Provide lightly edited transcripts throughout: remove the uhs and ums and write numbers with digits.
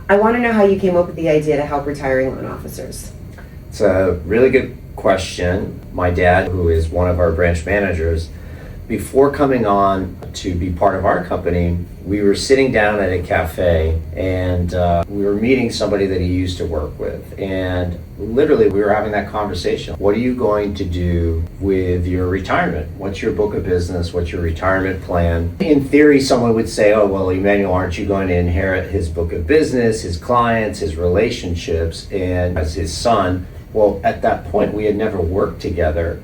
I want to know how you came up with the idea to help retiring loan officers. It's a really good question. My dad, who is one of our branch managers, before coming on to be part of our company, we were sitting down at a cafe and we were meeting somebody that he used to work with. And literally we were having that conversation. What are you going to do with your retirement? What's your book of business? What's your retirement plan? In theory, someone would say, oh, well, Emmanuel, aren't you going to inherit his book of business, his clients, his relationships, and as his son? Well, at that point, we had never worked together.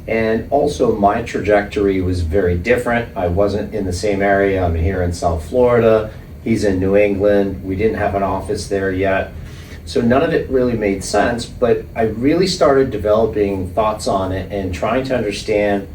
And also my trajectory was very different. I wasn't in the same area. I'm here in South Florida. He's in New England. We didn't have an office there yet. So none of it really made sense, but I really started developing thoughts on it and trying to understand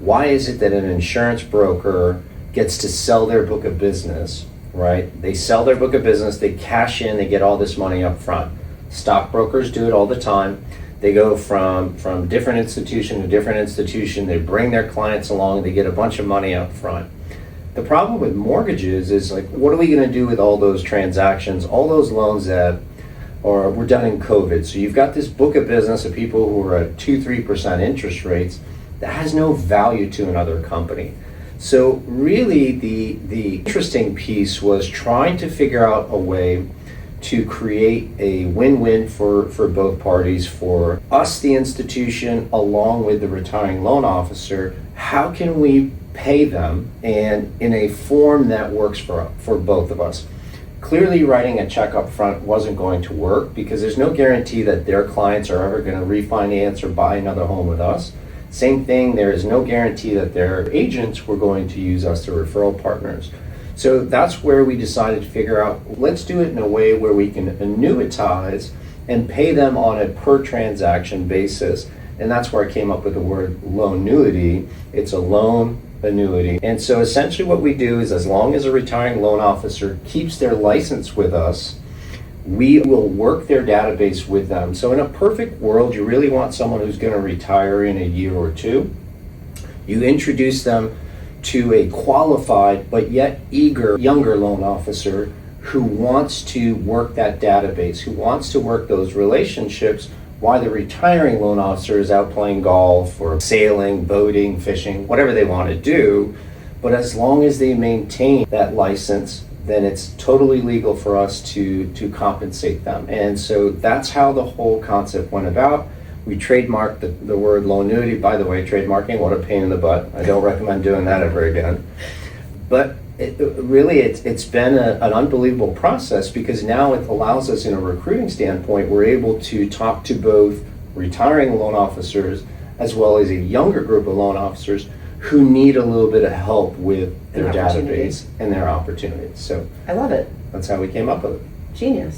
why is it that an insurance broker gets to sell their book of business, right? They sell their book of business, they cash in, they get all this money up front. Stockbrokers do it all the time. They go from different institution to different institution. They bring their clients along. They get a bunch of money up front. The problem with mortgages is, like, what are we going to do with all those transactions, all those loans that were done in COVID? So you've got this book of business of people who are at 2-3% interest rates that has no value to another company. So really the interesting piece was trying to figure out a way to create a win-win for both parties, for us, the institution, along with the retiring loan officer. How can we pay them and in a form that works for both of us? Clearly, writing a check up front wasn't going to work because there's no guarantee that their clients are ever going to refinance or buy another home with us. Same thing, there is no guarantee that their agents were going to use us as referral partners. So that's where we decided to figure out, let's do it in a way where we can annuitize and pay them on a per transaction basis. And that's where I came up with the word LOANNUITY. It's a loan annuity. And so essentially what we do is, as long as a retiring loan officer keeps their license with us, we will work their database with them. So in a perfect world, you really want someone who's going to retire in a year or two. You introduce them to a qualified but yet eager younger loan officer who wants to work that database, who wants to work those relationships while the retiring loan officer is out playing golf or sailing, boating, fishing, whatever they want to do. But as long as they maintain that license, then it's totally legal for us to compensate them. And so that's how the whole concept went about. We trademarked the word LOANNUITY. By the way, trademarking, what a pain in the butt. I don't recommend doing that ever again. But it's been an unbelievable process, because now it allows us, in a recruiting standpoint, we're able to talk to both retiring loan officers as well as a younger group of loan officers who need a little bit of help with their database and their opportunities. So I love it. that's how we came up with it. Genius.